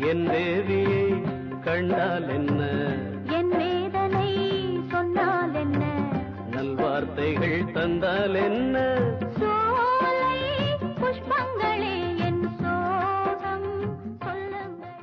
என் தேவியை கண்டால் என்ன, என் வேதனை வார்த்தைகள் தந்தால் என்ன? சோலை புஷ்பங்களே என் சோகம் சொல்லுங்களே.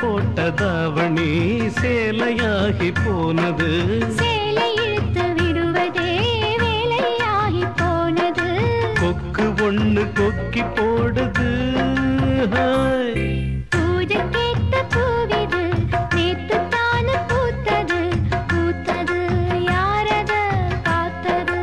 போட்டதாவணி சேலையாகி போனது, சேலை இழுத்து விடுவதே வேலையாகி போனது. கொக்கு ஒண்ணு கொக்கி போடுது. பூஜை கேட்ட பூவிது நேத்து தானு பூத்தது, பூத்தது யாரத பார்த்தது.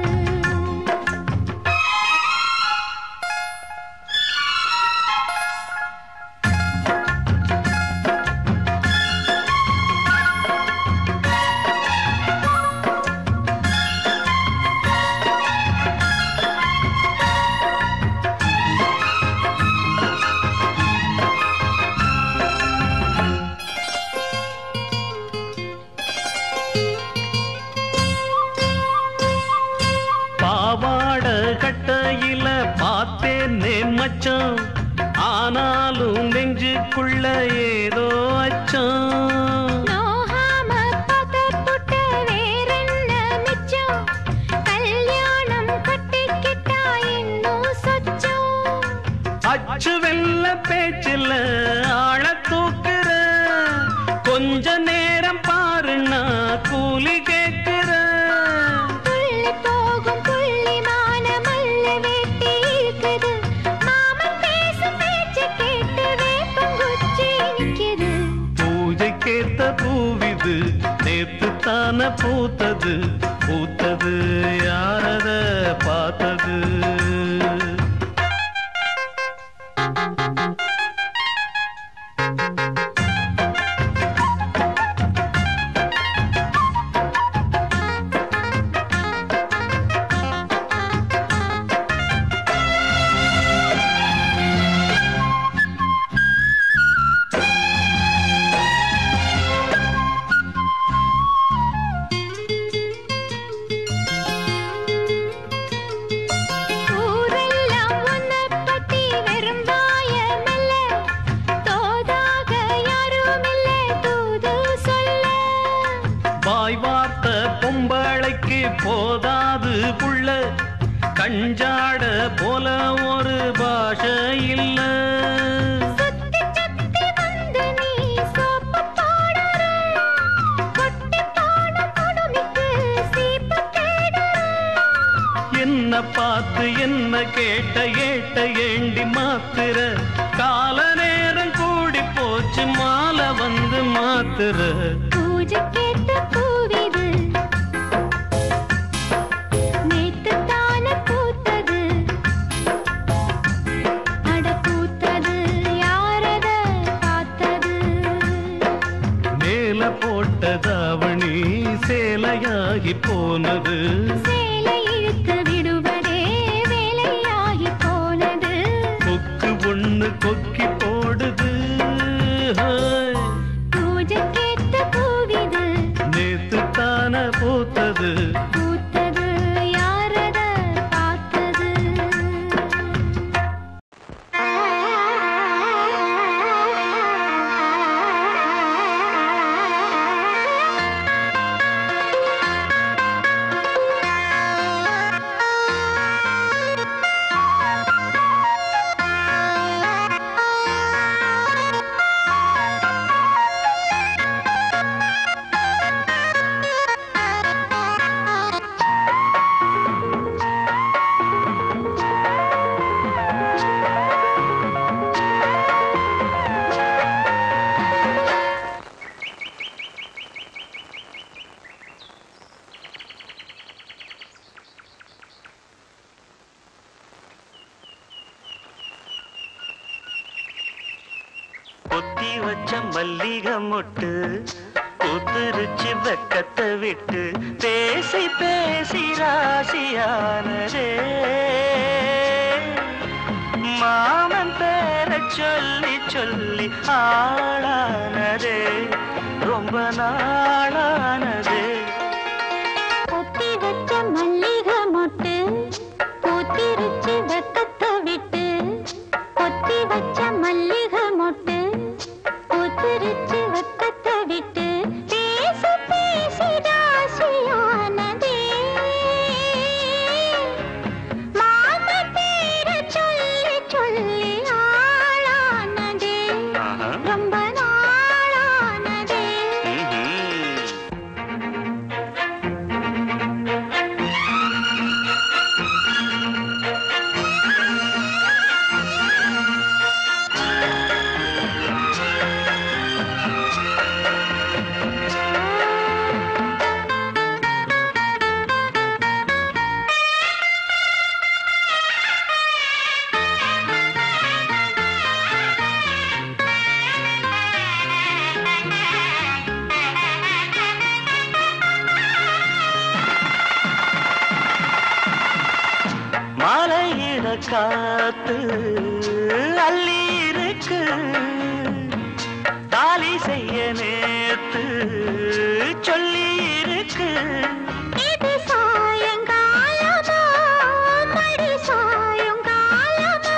கட்டையில பார்த்தேனே மச்சான், ஆனாலும் நெஞ்சுக்குள்ள ஏதோ அச்சம். நோகாம பதப்புட்ட வேறென்ன மிச்சம், கல்யாணம் கட்டிக்கிட்டா இன்னும் சொச்சம். அச்சு வெல்ல பேச்சில்ல ஆழ தூக்குற, கொஞ்ச நேரம் பாருன்னா கூலி கேட்கிற. பூவிது நேத்து தான பூத்தது, பூத்தது யாரத பார்த்தது. பொம்பளைக்கு போதாது புள்ள, கஞ்சாட போல ஒரு பாஷை இல்ல. என்ன பார்த்து என்ன கேட்ட ஏட்ட ஏண்டி மாத்திர, கால நேரம் கூடி போச்சு மாலை வந்து மாத்திர. பூஜை கேட்ட பூவிது நேத்து தான பூத்தது, அட பூத்தது யாரத பார்த்தது. மேல போட்டதாவணி சேலையாகி போனது, சேலை இழுத்து விடுவதே வேலையாகி போனது. கொக்கு ஒண்ணு கொக்கி போடுது. பூஜை கேட்ட பூவிது நேத்து தான பூத்தது, பூத்தது யாரத பார்த்தது. பொத்தி வச்ச மல்லிகை மொட்டு பூத்துருச்சு வெக்கத்தை விட்டு பேசி பேசி ராசியானதே மாமன் பேர சொல்லி சொல்லி ஆளானதே ரொம்ப நாளானதே பொத்தி வச்ச மல்லிகை மொட்டு பூத்திருச்சு வெக்கத்தை விட்டு பொத்தி வச்ச மல்லிகை மொட்டு பூத்திருச்சு வெக்கத்தை விட்டு பேசி பேசி ராசியானதே மாம பேர சொல்லி சொல்லி ஆளானதே ரொம்ப நாளானதே மாலையிட காத்து அள்ளி இருக்கு தாலி செய்ய நேத்து சொல்லி இருக்கு இது சாயங்காலமா மடி சாயங்காலமா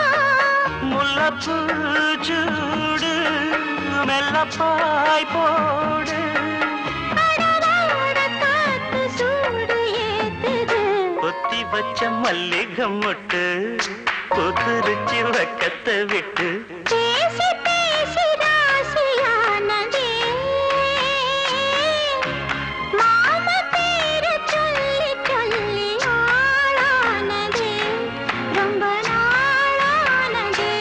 முல்லப்பூ சூடு மெல்லப்பாய் போடு அடடட காத்து சூடு ஏத்துது பொத்தி வச்ச மல்லிகை மொட்டு பூத்துருச்சு வெக்கத்தை விட்டு பேசி பேசி ராசியானதே மாம பேர சொல்லி சொல்லி ஆளானதே ரொம்ப நாளானதே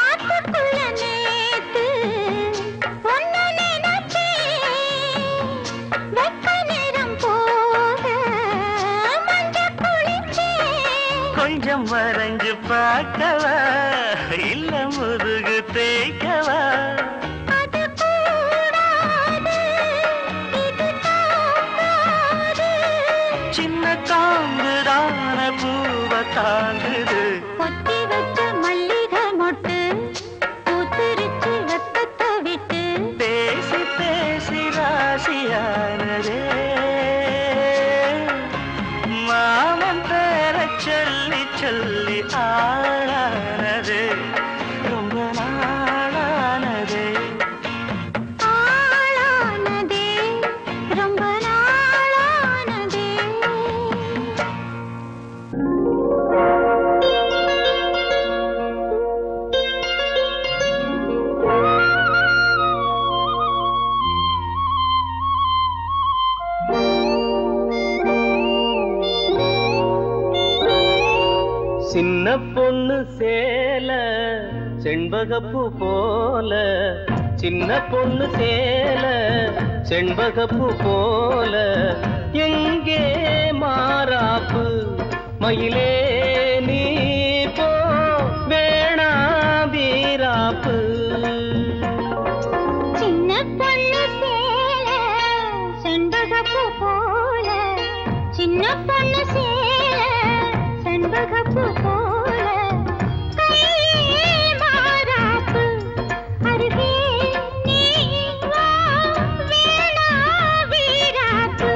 ஆத்துக்குள்ள நேத்து ஒன்னு நினைச்சேன் வெக்க நேரம் போக மஞ்ச குளிச்சேன் கொஞ்சம் வரைஞ்சு பார்க்கவா இல்ல முதுகு தேய்க்கவா அது கூடாது இது தாங்காது சின்ன காம்புதான பூவ தாங்குது பொத்தி வச்ச மல்லிகை மொட்டு பூத்திருச்சு வெக்கத்தை விட்டு பேசி பேசி ராசியானதே மாமன் பேர சொல்லி சொல்லி ஆளானதே ரொம்ப நாளானதே ஆளானதே ரொம்ப நாளானதே சின்ன பொண்ணு சேல செண்பகப்பூ போல சின்ன பொண்ணு சேல செண்பகப்பூ போல எங்கே மாறாப்பு மயிலே நீ போ வேணா வீராப்பு சின்ன பொண்ணு சேல செண்பகப்பூ போல சின்ன பொண்ணு சேல செண்பகப்பூ போல கையே மாறாப்பு அருகே நீ வா வேணா வீராப்பு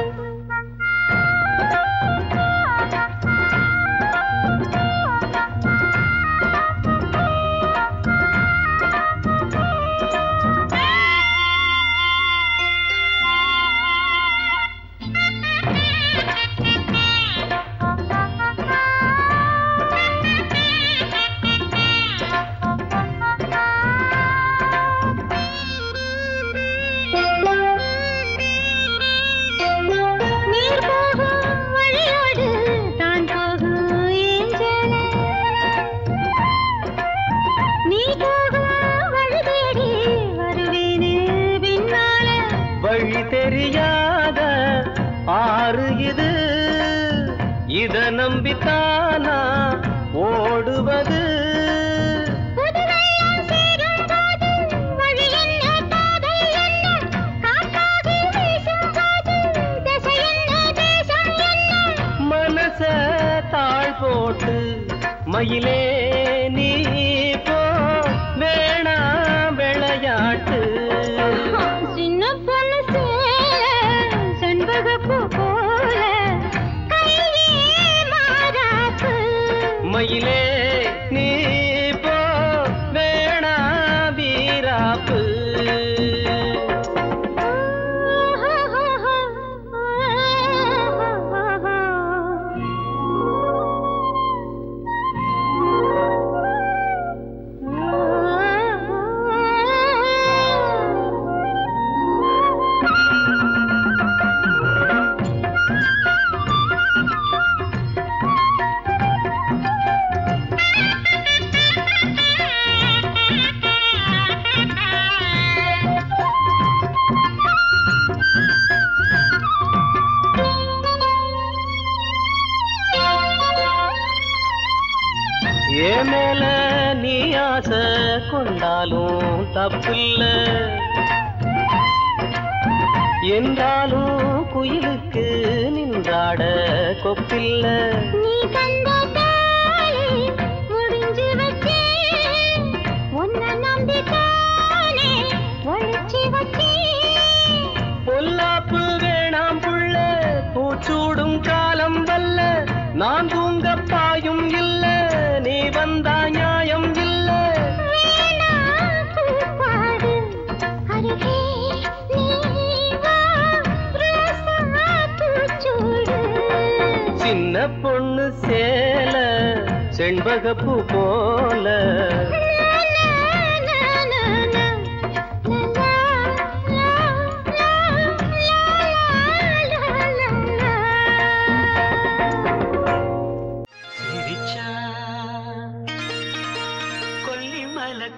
இத நம்பித்தானா ஓடுவது மனச தாழ் போட்டு மயிலே நீ போ வேணா விளையாட்டு சின்ன பொண்ணு சேல செண்பகப்பூ போல கையே மாறாப்பு மயிலே நீ போ வேணா வீராப்பு மேல நீ ஆசை கொண்டாலும் தப்பில்ல என்றாலும் குயிலுக்கு நின்றாட கொப்பில்ல நீ தந்த தாலி முடிஞ்சு வச்சே உன்னை நம்பித்தானே ஒழிச்சு வச்சே பொல்லாப்பு வேணாம் புள்ள பூச்சூடும் காலம் வல்ல நான் தூங்க பாயும் இல்ல நீ வந்தா நியாயம் இல்ல பாடு அருகே நீ வா ரோசா பூச்சூடு சின்ன பொண்ணு சேல செண்பகப்பூ போல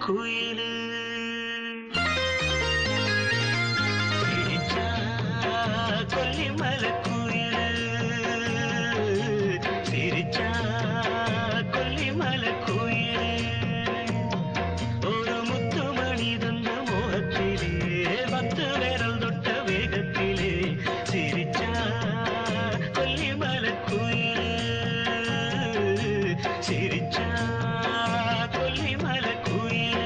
குயிலு கொல்லிமலை குயிலு சிரிச்சா கொல்லிமலை குயிலு ஒரு முத்து மணி தந்த முகத்திலே 10 விரல் தொட்ட வேகத்திலே சிரிச்சா கொல்லிமலை குயிலு சிரிச்சா கொல்லிமலை குயிலு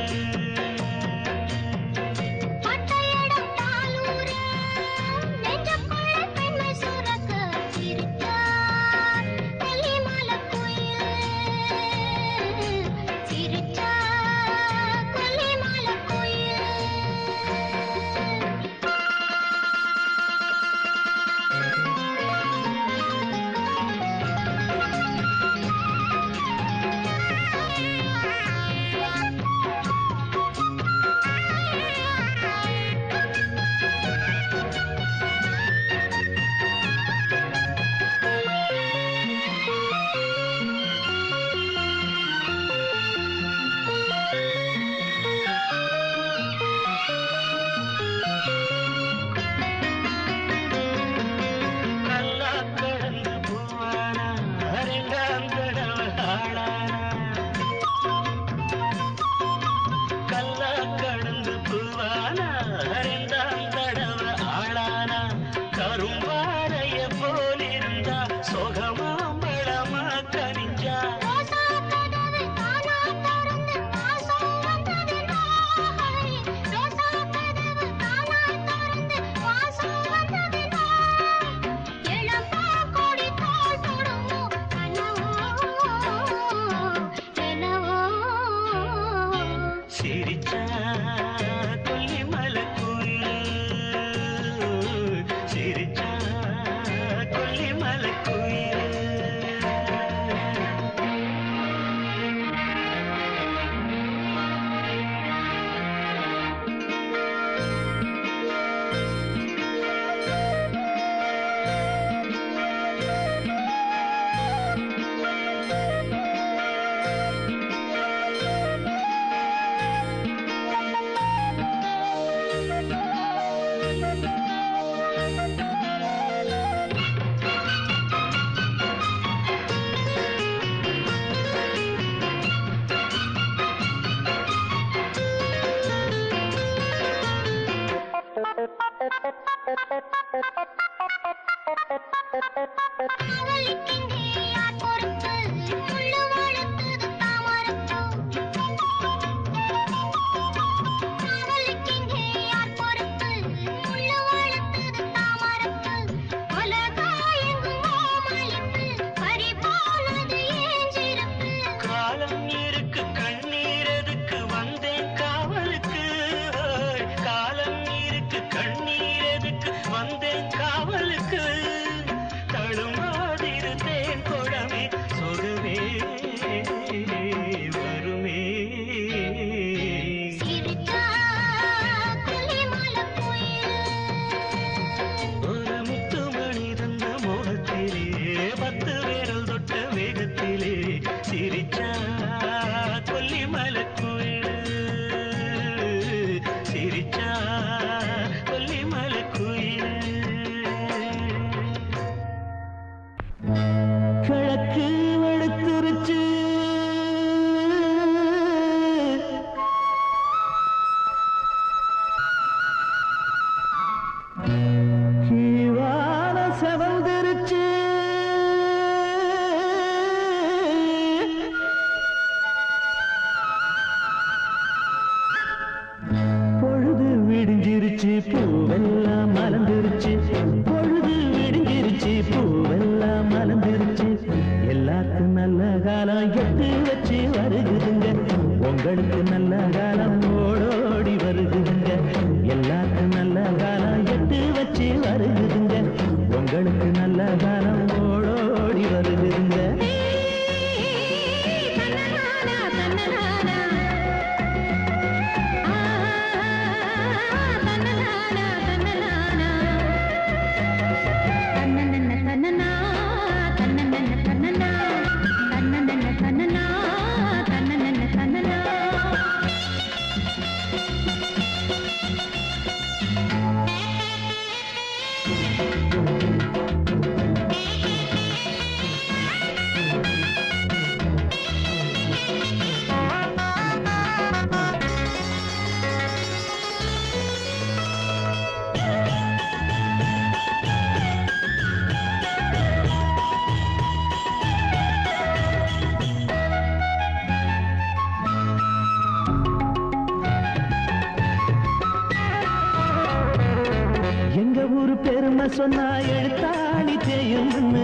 சொன்னா எழுத்தாணி தேயும்னு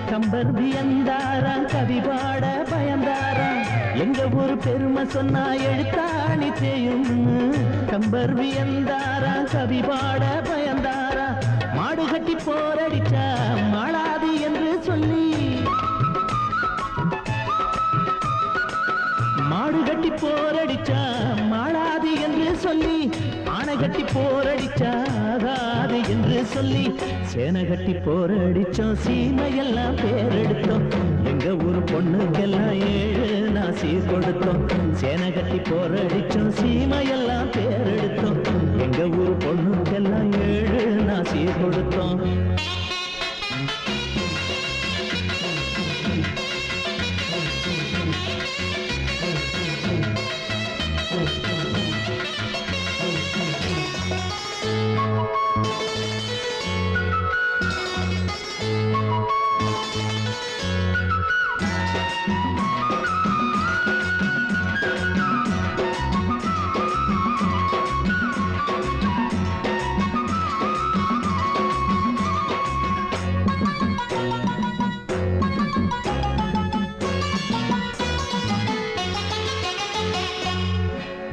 கம்பர் வியந்தாராம் கவி பாட பயந்தாராம். எங்க ஊரு பெருமை சொன்னா எழுத்தாணி தேயும்னு கம்பர் வியந்தாராம் கவி பாட பயந்தாராம். மாடு கட்டி போரடிச்சா மாளாது என்று சொல்லி, மாடு கட்டி போரடிச்சா மாளாது என்று சொல்லி, ஆனை கட்டி போரடிச்சா ஆகாது என்று சொல்லி, சேனை கட்டி போரடிச்சோம் சீமையெல்லாம் பேரெடுத்தோம். எங்க ஊரு பொண்ணுக்கெல்லாம் 7 நாசி கொடுத்தோம். சேனை கட்டி போரடிச்சோம் சீமையெல்லாம் பேரெடுத்தோம். எங்க ஊரு பொண்ணுக்கெல்லாம் 7 நாசி கொடுத்தோம்.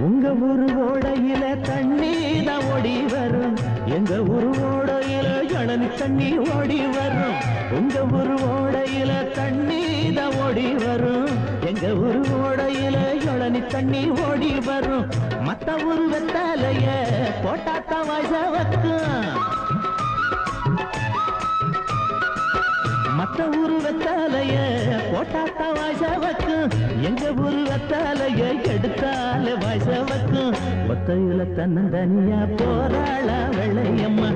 உங்க ஊரு ஓடையில தண்ணி தான் ஓடி வரும். எங்க ஊரு ஓடையில இளநி தண்ணி ஓடி வரும். உங்க ஊரு ஓடையில தண்ணி தான் ஓடி வரும். எங்க ஊரு ஓடையில இளநி தண்ணி ஓடி வரும். மத்த ஊரு வெத்தாலைய போட்டாத்தான் வாய்ஸ வைக்கும். மத்த ஊரு வெத்தாலைய போட்டாத்தான் வாய்ஸ வைக்கும். எங்க ஊரு வெத்தாலைய எடுத்தால வாய்ஸ வைக்கும். ஒத்தையில தன்னந்தனியா போராளா வெள்ளையம்மா.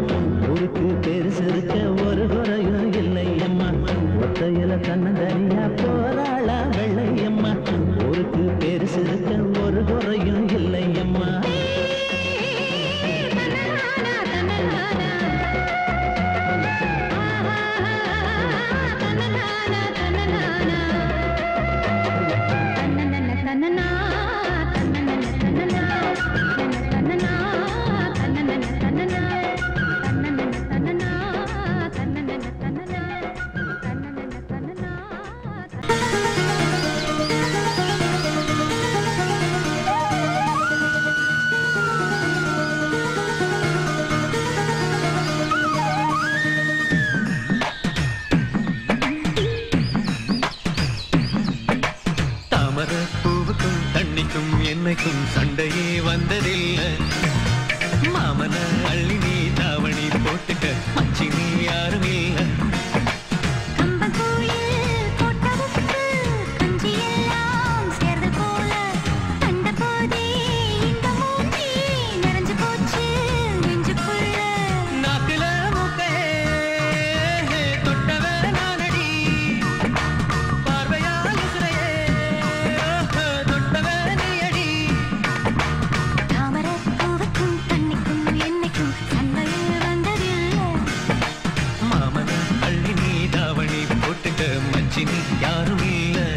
ஊருக்கு பெருசு இருக்க ஒரு குறையும் இல்லையம்மா. ஒத்தையில தன்னந்தனியா போராளா வெள்ளையம்மா. ஊருக்கு பெருசு இருக்க ஒரு குறையும் இல்லையம்மா. சண்டையே வந்ததில்லை மாமன அள்ளி நீ தாவணி போட்டுக்க மச்சி நீ யாரும் இல்லை யாரும் இல்லை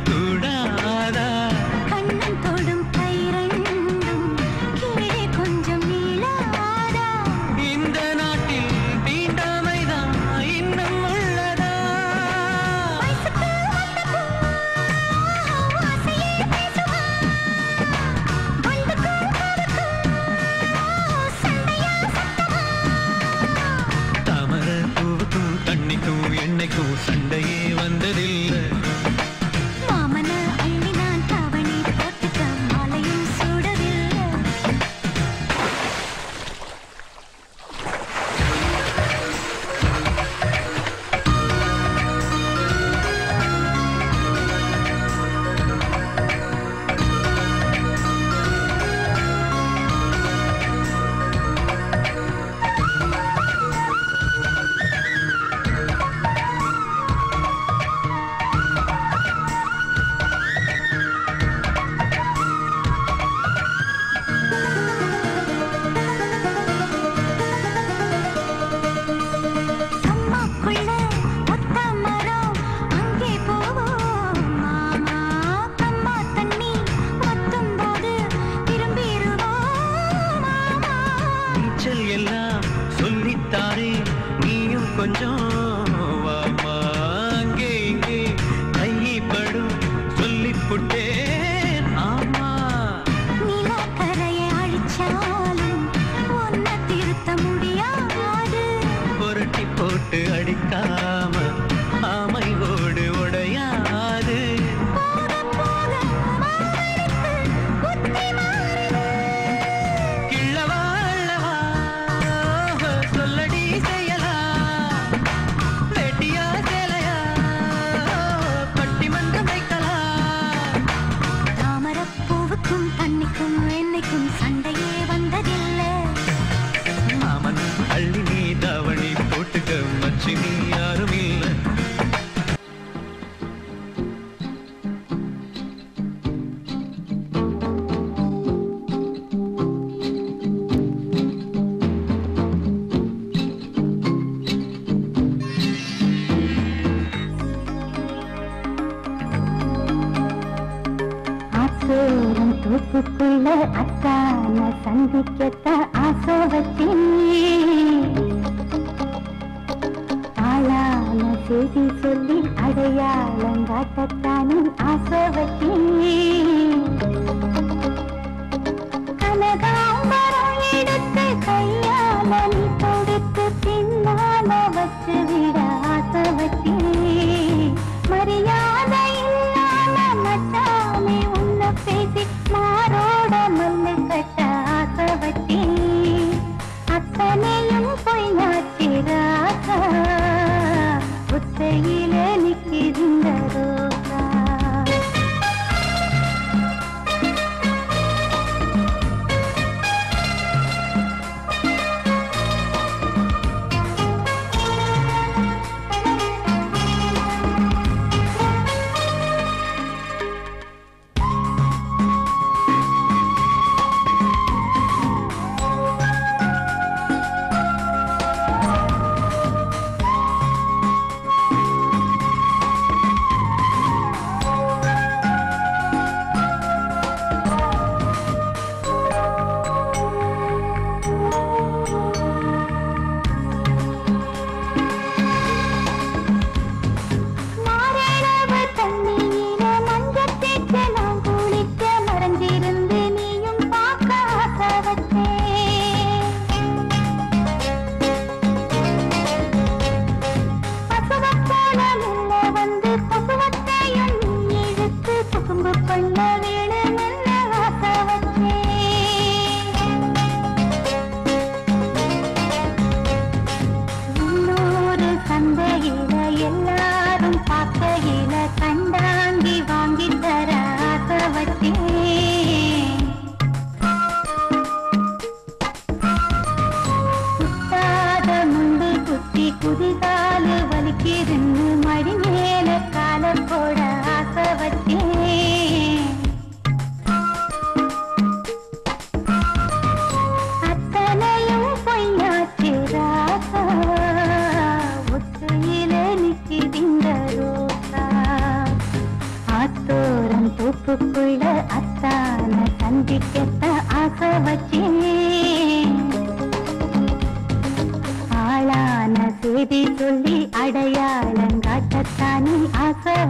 கூடாதா கண்ணன் தொடும் கைரண்டும் கீழே கொஞ்சம் நீளாதா இந்த நாட்டில் தீண்டாமைதான் இன்னும் உள்ளதா தாமர பூவுக்கும் தண்ணிக்கும் எண்ணெய்க்கும் சண்டையே வந்ததில்லை எல்லாம் சொல்லித்தாரே நீயும் கொஞ்சம் வாமா அங்கே இங்கே கைப்படும் சொல்லிப்புட்டேன் ஆமா நிலக்கரையை அழிச்சாலும் ஒன்ன திருத்த முடியாது புரட்டி போட்டு அடிக்காம ஆமை ஓடு உடையாது சண்டையே வந்ததில்லை மாமன் அள்ளி நீ தாவணி போட்டுக்க மச்சி நீ யாரும் இல்லை தூக்குக்குள்ள அத்தான சந்திக்கத்த ஆசை வச்சி ஆளான செய்தி சொல்லி அடையாளம் காட்டத்தானும் ஆசை வச்சி கனகாம்பரம் எடுத்து கையால நீ கொடுத்து பின்னால வச்சு விட ஆசை வச்சி மரியாதை இல்லாம மச்சானே உன்னை பேசி மாரோட மல்லு கட்ட ஆசை வச்சி அத்தனையும் பொய்யாச்சி ராசா புத்தையில நிற்கின்ற ரோசா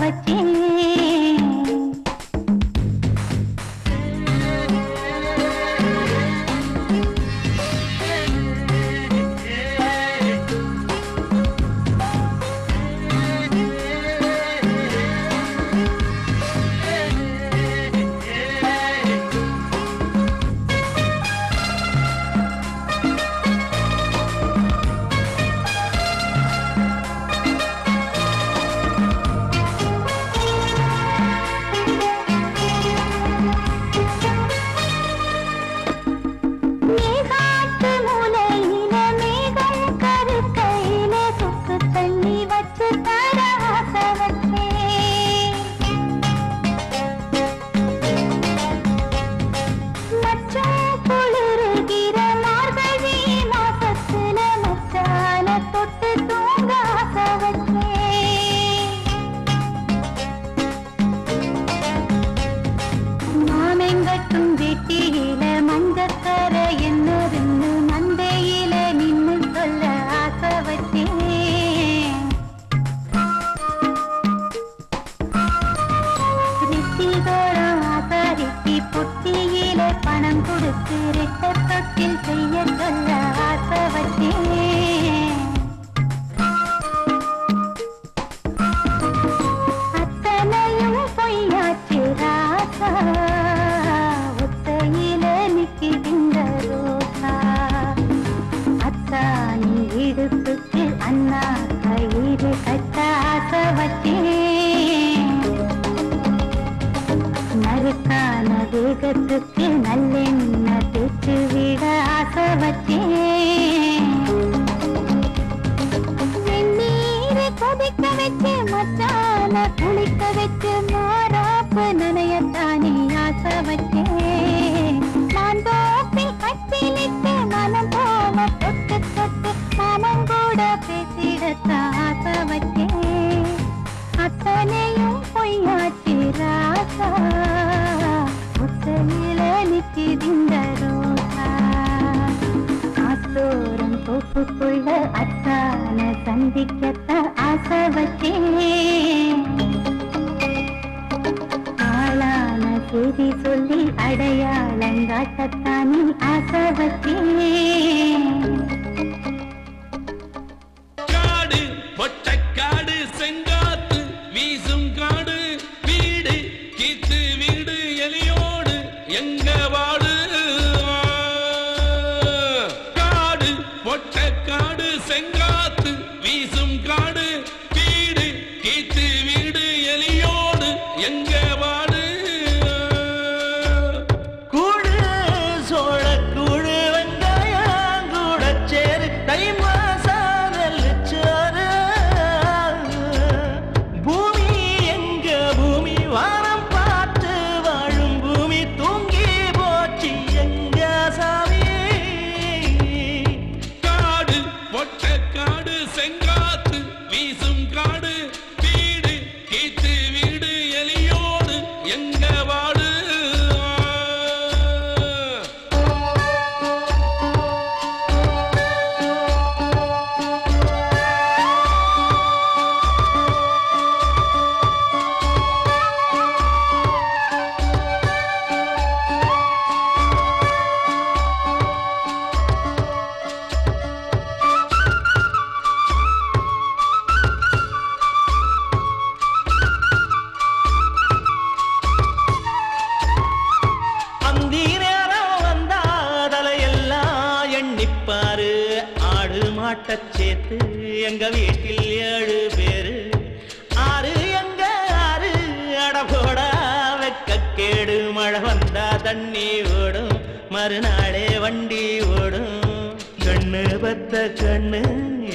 வச்சேன். மேகாட்டு மூலையில மேகம் கருக்கையில சுக்கு தண்ணி வச்சு தர ஆசை வச்சேன். மச்சான் குளிருகிற மார்கழி மாசத்துல மச்சான தொட்டு தூங்க ஆசை வச்சேன். மாமெங்கட்டும் வெட்டியில மஞ்சக்கர என்னதுன்னு மந்தையில நின்னு சொல்ல ஆசை வச்சேன். ரித்திகோளம் ஆசாரிக்கு பொட்டியில பணம் கொடுத்து ரெட்ட தொட்டில் செய்ய சொல்ல ஆசை வச்சேன். அத்தனையும் பொய்யாச்சு ராசா, ஒத்தையில நிக்கின்ற ரோசா. அத்தானி இடுப்புக்கு அண்ணா கயிறு கட்ட ஆசை வச்சேன். நறுக்கான வேகத்துக்கு நல்லெண்ணெய் தேய்ச்சு விட ஆசை வச்சேன். வெந்நீரை கொதிக்க வச்சு மச்சான குளிக்க வச்சு மாறாப்பு நனையத்தானே ஆசை வச்சேன். மாந்தோப்பில் கட்டிலிட்டு மனம் போல தொட்டு தொட்டு மாமன் கூட பேசிடத்தான் ஆசை வச்சேன். அத்தனையும் பொய்யாச்சு ராசா, ஒத்தையில நிக்கிதிந்த ரோசா. ஆத்தோரம் தோப்புக்குள்ள அத்தான சந்திக்கத்தான் ஆசை வச்சேன். ஆளான செய்தி சொல்லி அடையாளங்காட்டத்தானே ஆசை வச்சேன். காடு பொட்டக்காடு செங்காத்து வீசும் காடு வீடு கீத்து வீடு எலியோடு எங்க வாடு. காடு பொட்டக்காடு செங்காத்து வீசும் காடு வீடு கீத்து வீடு எலியோடு எங்க வாடு. கூடு சோளக்கூடு வெங்காயம் கூட சேரு தை மாசம் நெல்லுச்சோறு. பூமி எங்க பூமி வானம் பார்த்து வாழும் பூமி தூங்கி போச்சு எங்க சாமி. காடு பொட்டக்காடு செங்காத்து வீசும் காடு வீடு கீத்து வீடு எலியோடு எங்க வாடு. அந்தி நேரம் வந்தா தலையெல்லாம் எண்ணிப்பாரு. ஆடு மாட்டச் சேர்த்து எங்க வீட்டில் 7 பேரு. 6 எங்க 6 அடபோட வெக்கக்கேடு. மழை வந்தா தண்ணி ஓடும், மறுநாளே வண்டி ஓடும். கண்ணு பத்த கண்ணு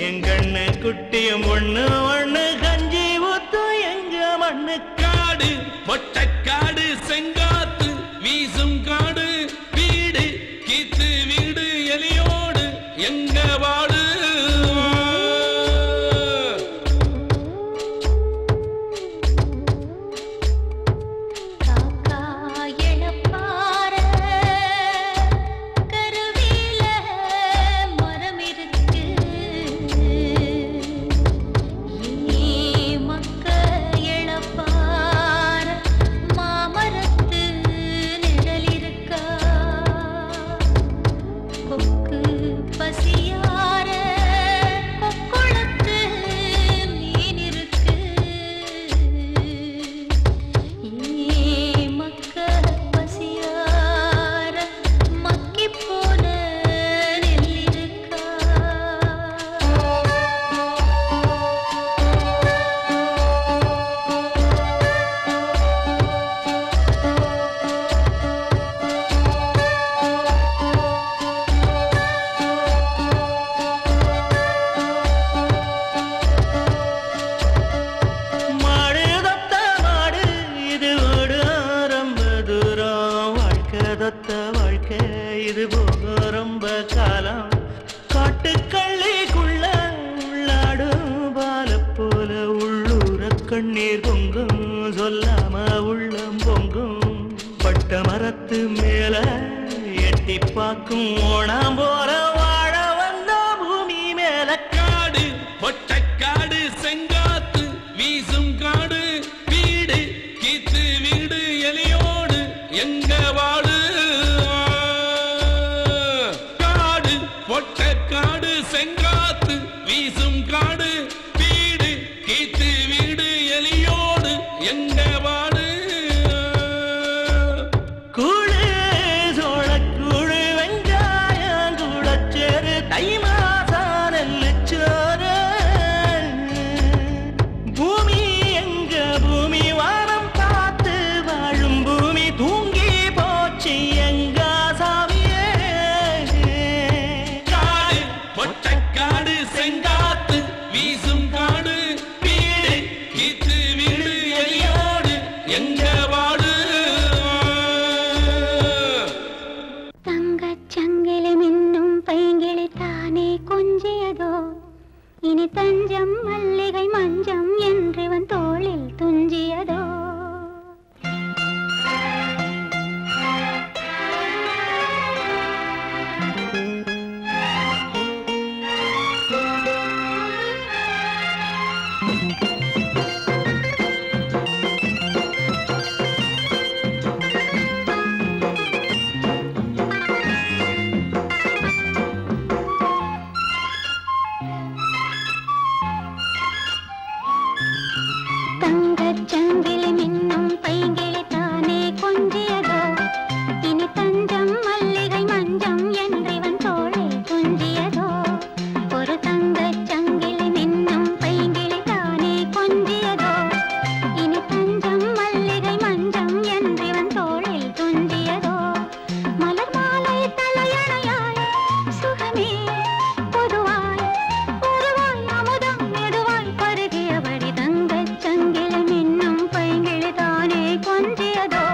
என் கண்ணு குட்டியும் ஒண்ணு ஒண்ணு கஞ்சி ஊத்தும் எங்க மண்ணு. காடு பொட்டக்காடு செங்காத்து வீசும் காடு வீடு கீத்து வீடு எலியோடு எங்க வாடு. காக்கா எழப்பார கருவில மரம் இருக்கு. ஏ மக்க எழப்பார கண்ணீர் பொங்கும் சொல்லாம உள்ளம் பொங்கும் பட்ட மரத்து மேல எட்டி பார்க்கும் ஓணாம் போல வாழ வந்த பூமி மேல காடு பொட்டக்காடு செங்காத்து வீசும் காடு வீடு கீத்து வீடு எலியோடு எங்க வாடு காடு பொட்டக்காடு செங்காத்து வீசும் காடு வீடு கீத்து வீடு எலியோடு எங்க வாடு கூழு சோளக்கூழு வெங்காயம் கூடச்சேரு தை மாசம் நெல்லுச்சோறு பூமி எங்க பூமி வானம் பார்த்து வாழும் பூமி தூங்கி போச்சு எங்க சாமியே காடு பொட்டக்காடு செங்காத்து வீசும் காடு வீடு கீத்து வீடு எலியோடு எங்க வாடு தங்கச் சங்கிலி மின்னும் பைங்கிளி தானே கொஞ்சியதோ இனி தஞ்சம் மல்லிகை மஞ்சம் என்றவன் தோளில் துஞ்சியதோ தங்கச் சங்கிலி மின்னும் பைங்கிளி தானே கொஞ்சியதோ இனி தஞ்சம் மல்லிகை மஞ்சம் என்றவன் தோளில் துஞ்சியதோ ஒரு தங்கச் சங்கிலி மின்னும் பைங்கிளி தானே கொஞ்சியதோ இனி தஞ்சம் மல்லிகை மஞ்சம் என்றவன் தோளில் துஞ்சியதோ மலர் மாலை தலையணையாய் சுகமே பொதுவாய் ஒருவாய் அமுதம் மெதுவாய் பருகியபடி தங்கச் சங்கிலி மின்னும் பைங்கிளி தானே கொஞ்சியதோ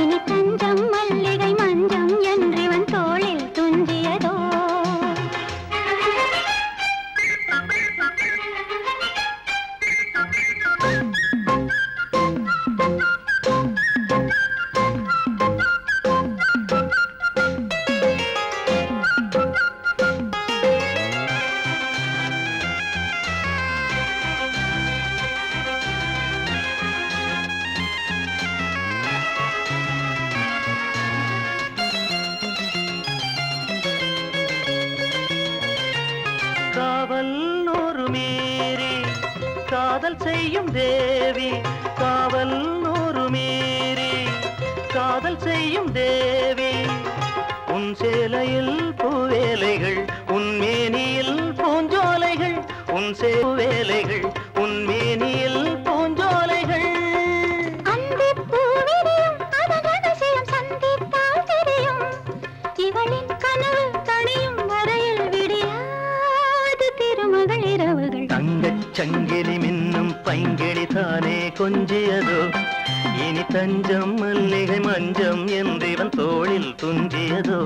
இனி தஞ்சம் மல்லிகை மஞ்சம் என்றவன் தோளில் துஞ்சியதோ காவல் நூறு மீறி காதல் செய்யும் தேவி காவல் நூறு மீறி காதல் செய்யும் தேவி உன் சேலையில் பூவேலைகள் உன் மேனியில் பூஞ்சோலைகள் உன் சேவேலைகள் உன் மேனியில் பூஞ்சோலைகள் அந்திப் பூவிரியும் அதன் அதிசயம் சந்தித்தால் தெரியும் இவளின் கனவு தனியும் வரையில் விடியாது திருமகள் இரவுகள் தங்கச் சங்கிலி மின்னும் பைங்கிளி தானே கொஞ்சியதோ இனி தஞ்சம் மல்லிகை மஞ்சம் என்றவன் தோளில் துஞ்சியதோ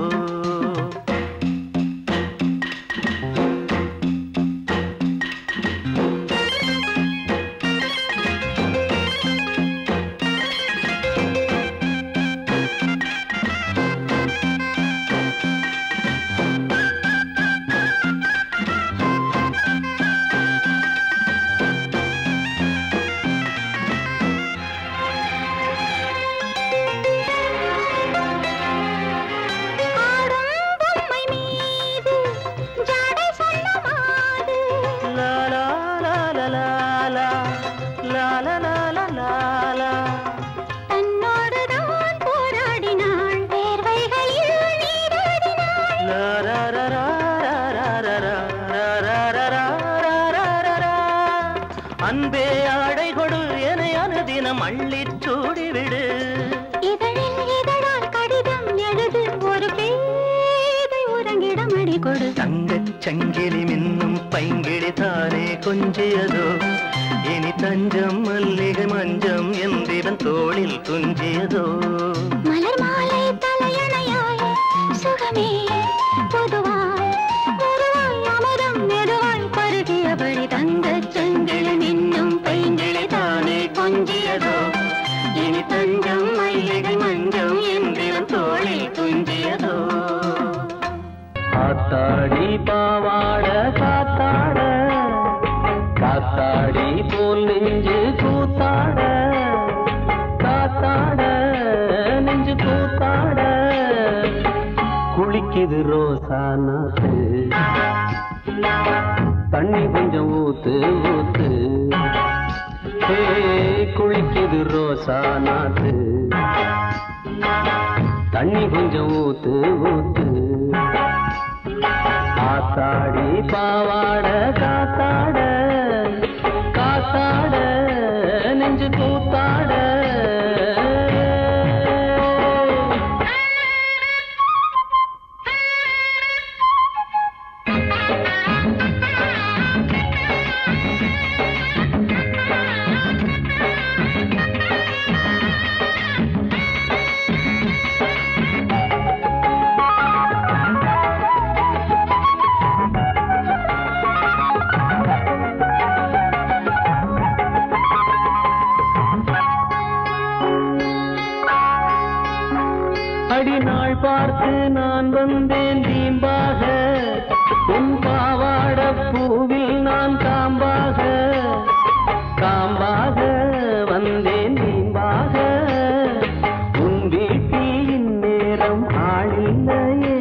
அன்பே ஆடை கொடு என அனுதினம் அள்ளிச் சூடிவிடு. இதழில் இதழால் கடிதம் எழுது ஒரு பேதை உறங்கிடம் அடி கொடு. தங்கச் சங்கிலி மின்னும் பைங்கிழி தானே கொஞ்சியதோ, இனி தஞ்சம் மல்லிகை மஞ்சம் என்றிவன் தோளில் துஞ்சியதோ. மலர் மாலை தலையணையாய் சுகமே பொதுவாய் ஒருவாய் அமுதம் மெதுவாய் பருகியபடி தங்கச் சங்கிலி மின்னும் பைங்கிழி குளிக்குது ரோசா நாத்து தண்ணி கொஞ்சம் ஊத்து ஊத்து குளிக்குது ரோசா நாத்து தண்ணி கொஞ்சம் ஊத்து ஊத்து காத்தாடி பாவாட காத்தாட காத்தாட நெஞ்சு கூத்தாட அடிநாள் பார்த்து நான் வந்தேன் தீம்பாக உன் பாவாட பூவில் நான் காம்பாக காம்பாக வந்தேன் தீம்பாக உன் வீட்டில் இந்நேரம் ஆளில்லையே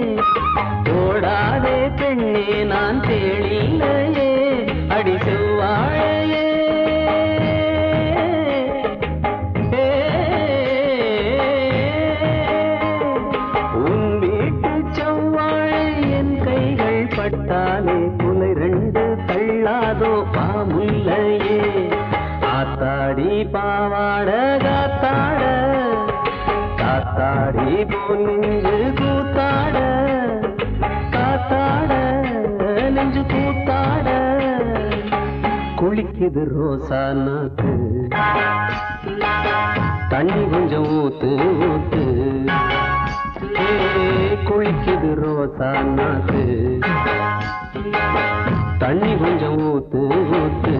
ஓடாதே பெண்ணே நான் தேடில்லையே அடி செவ்வாழையே பட்டாலே புலை ரெண்டு தள்ளாதோ பாமுல்லையே ஆத்தாடி பாவாட காத்தாட காத்தாடி போல் நெஞ்சு கூத்தாட காத்தாட நெஞ்சு கூத்தாட குளிக்குது ரோசா நாத்து தண்ணி கொஞ்சம் ஊத்து ஊத்து குளிக்குது ரோசா நாத்து தண்ணி கொஞ்சம் ஊத்து ஊத்து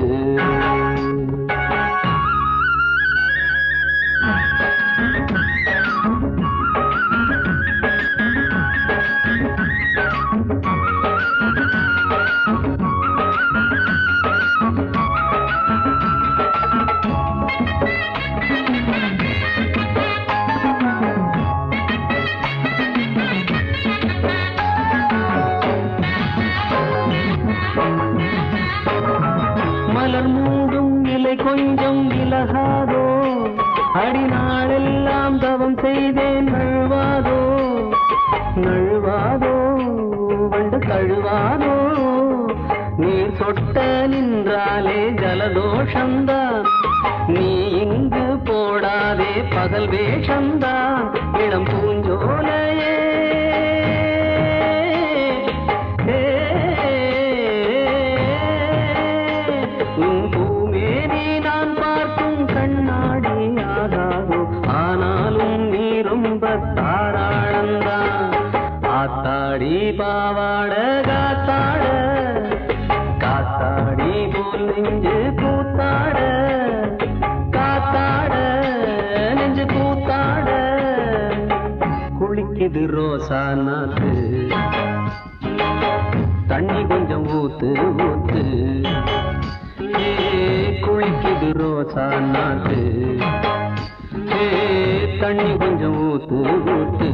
மலர் மூடும் இலை கொஞ்சம் விலகாதோ அடிநாளெல்லாம் தவம் செய்தேன் நழுவாதோ நழுவாதோ வண்டு தழுவாதோ நீர் சொட்ட நின்றாலே ஜலதோஷந்தான் நீ இங்கு போடாதே பகல் வேஷந்தான் இளம் பூஞ்சோலையே ஆத்தாடி பாவாட காத்தாட காத்தாடி போல் நெஞ்சு கூத்தாட காத்தாட நெஞ்சு கூத்தாட குளிக்குது ரோசா நாத்து தண்ணி கொஞ்சம் ஊத்து ஊத்து குளிக்குது ரோசா நாத்து தண்ணி கொஞ்சம் ஊத்து ஊத்து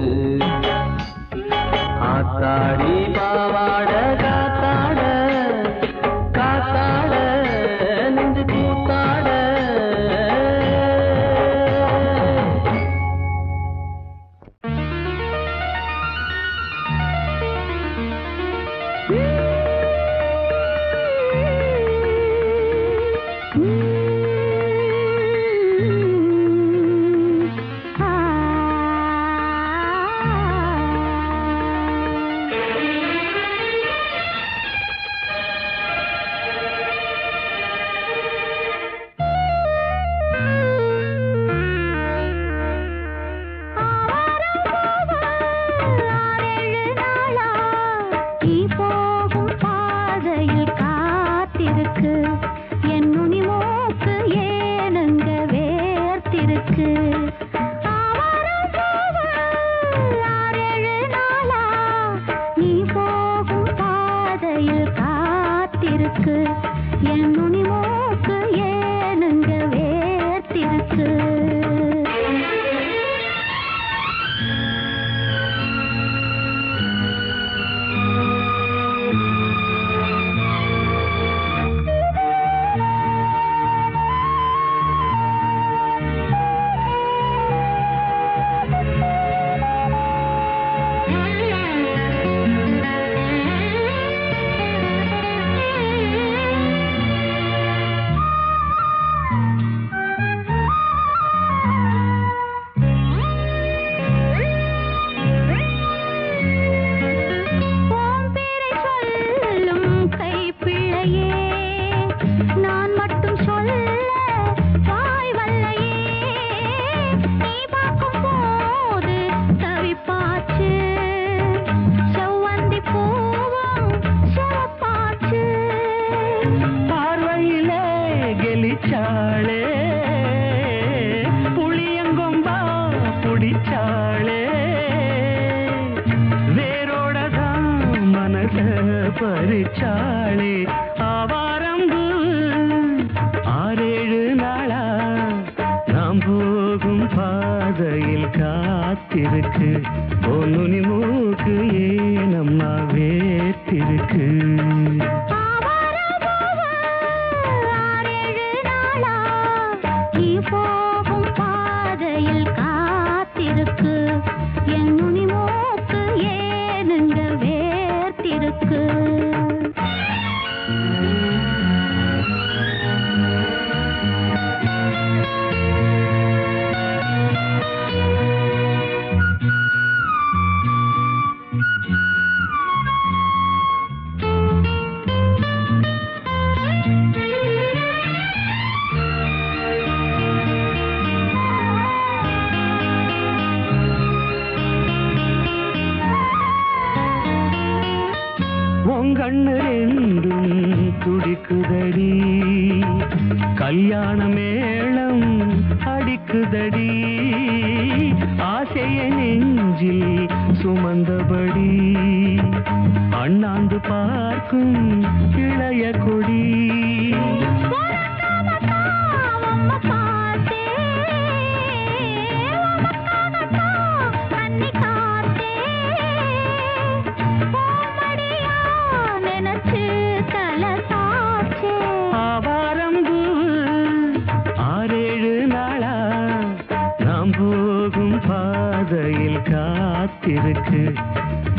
ஆத்தாடி பாவாட காத்தாட காத்தாட நெஞ்சு கூத்தாட பார்வையிலே கெலிச்சாளே புளியங்கொம்பா புடிச்சாளே வேரோடதான் மனச பறிச்சாளே ஆவாரம்பு 6-7 நாளா நாம் போகும் பாதையில் காத்திருக்கு பொன்னுனி மூக்கு ஏனம்மா வேத்திருக்கு போகும் பாதையில் காத்திருக்கு என் நுனி மூக்கு ஏனுங்க வேர்த்திருக்கு கண்ணு ரெண்டும் துடிக்குதடி கல்யாண மேளம் அடிக்குதடி ஆசைய நெஞ்சில் சுமந்தபடி அண்ணாந்து பார்க்கும் இளைய கொடி ஆவாரம்பு 6-7 நாளா நாம் போகும் பாதையில் காத்திருக்கு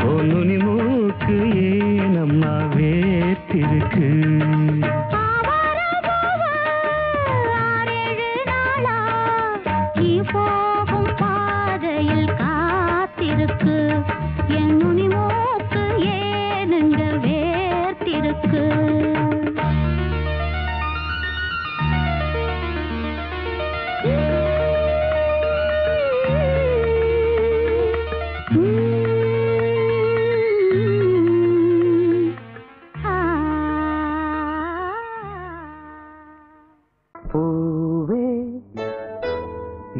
பொன்னுனி மூக்கு ஏனம்மா வேத்திருக்கு போகும் பாதையில் காத்திருக்கு என் நுனி மூக்கு ஏனுங்க வேர்த்திருக்கு பூவே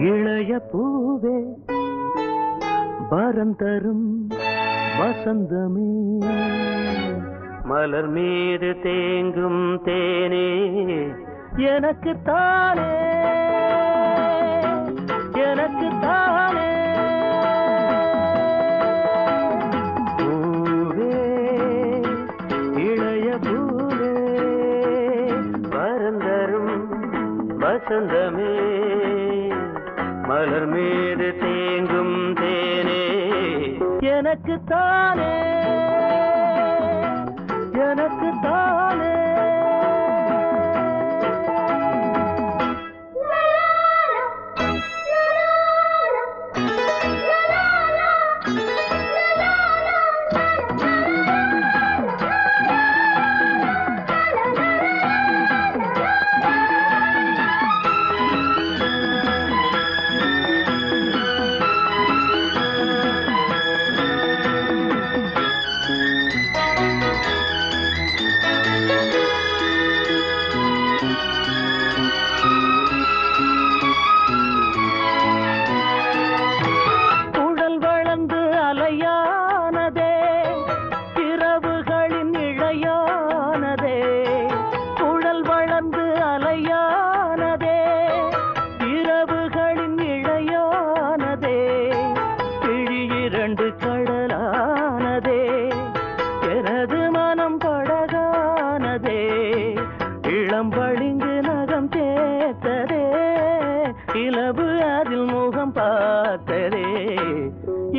இளைய பூவே வரம் தரும் வசந்தமே மலர் மீது தேங்கும் தேனே எனக்கு தானே எனக்கு தானே பூவே இளைய பூவே வரம் தரும் வசந்தமே மலர் மீது தேங்கும் தேனே எனக்கு தானே எனக்கு தானே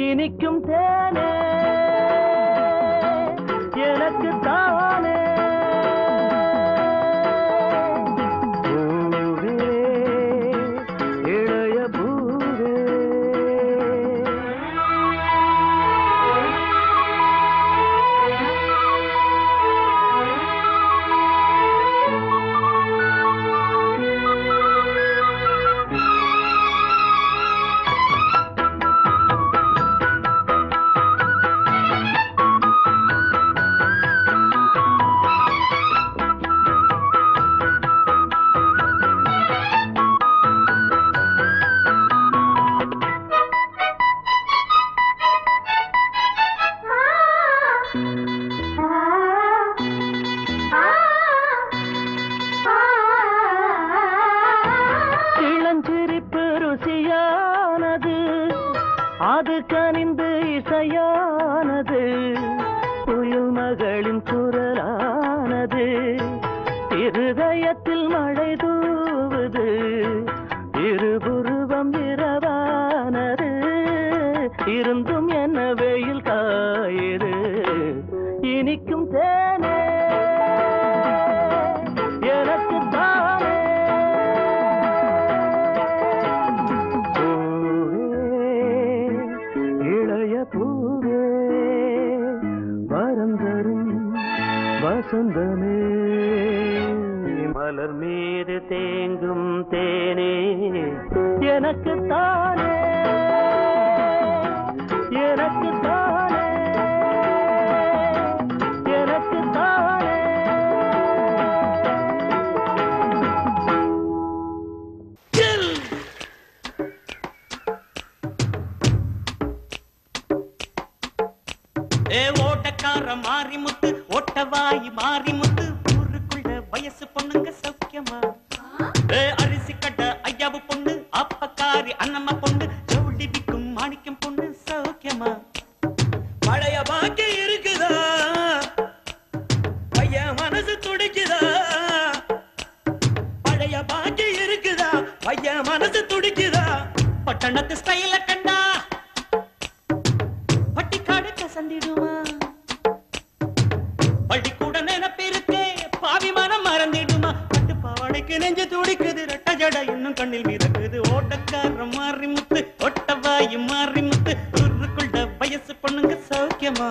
இனிக்கும் தேனே எனக்கு தானே பூவே இளைய பூவே இதயத்தில் மழை தூவுது இருபுருவம் இரவானது இருந்தும் என்ன வெயில் காயுது இனிக்கும் தேனே எனக்கு தானே இளைய பூவே வரந்தரும் வசந்தமே மலர் மீது தேங்கும் தேனே எனக்கு தானே எனக்கு தானே எனக்கு தானே ஓட்டக்கார மாரிமுத்து ஒட்டவாயி மாரிமுத்து ஊருக்குள்ள வயசு பொண்ணுங்க சௌக்கியமா அரிசி கட்ட ஐயாவு பொண்ணு அப்பக்காரி அண்ணம்மா பொண்ணு ஜவுளி விக்கும் மாணிக்கம் பொண்ணு சௌக்கியமா பழைய பாக்கி இருக்குதா பையன் மனசு துடிக்குதா பழைய பாக்கி இருக்குதா பையன் மனசு துடிக்குதா பட்டணத்து ஸ்டைல கண்டா பட்டிக்காடு கசந்திடுமா பள்ளிக்கூட நினைப்பிருக்கே பாவி மனம் மறந்திடுமா பட்டு பாவாடைக்கு நெஞ்சு துடிக்குது ரெட்ட ஜட இன்னும் கண்ணில் மிதக்குது ஓட்டக்கார மாறி முத்து ஒட்டவாயி மாறி முத்து ஊருக்குள்ள வயசு பொண்ணுங்க சௌக்கியமா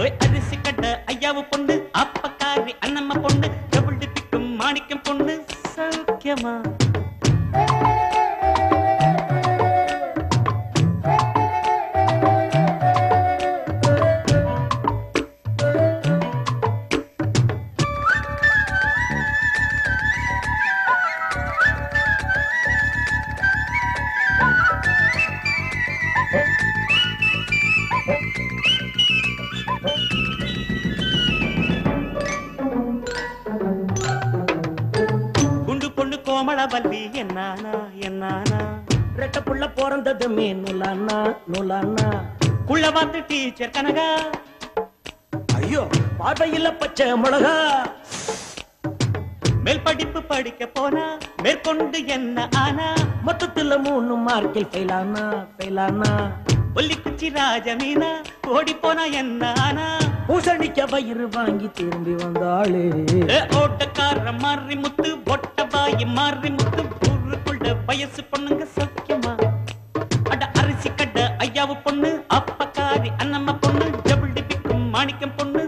ஓய் அரிசி கட்ட ஐயாவு பொண்ணு அப்பக்காரி அண்ணம்மா பொண்ணு டபுள் டிப்பிக்கும் மாணிக்கம் பொண்ணு சௌக்கியமா கோமளவல்லி என்னானா என்னானா ரெட்ட புள்ள பிறந்தது நூலானா நூலானா குள்ள பார்த்து டீச்சர் கனகா ஐயோ பார்வையில் பச்சை மிளகா மேல் படிப்பு படிக்க போனா மேற்கொண்டு என்ன ஆனா மொத்தத்துல 3 மார்க்கில் ஃபெயிலானா ஃபெயிலானா ஒல்லிக்குச்சி ராஜமீனா ஓடி போனா என்ன ஆனா பூசணிக்க வயிறு வாங்கி திரும்பி வந்தாளே ஓட்டக்கார மாறி முத்து ஒட்டவாயி மாறி முத்து ஊருக்குள்ள வயசு பொண்ணுங்க சௌக்கியமா அட அரிசி கட்ட ஐயாவு பொண்ணு அப்பக்காரி அண்ணம்மா பொண்ணு டபுள் டிப்பிக்கும் மாணிக்கம் பொண்ணு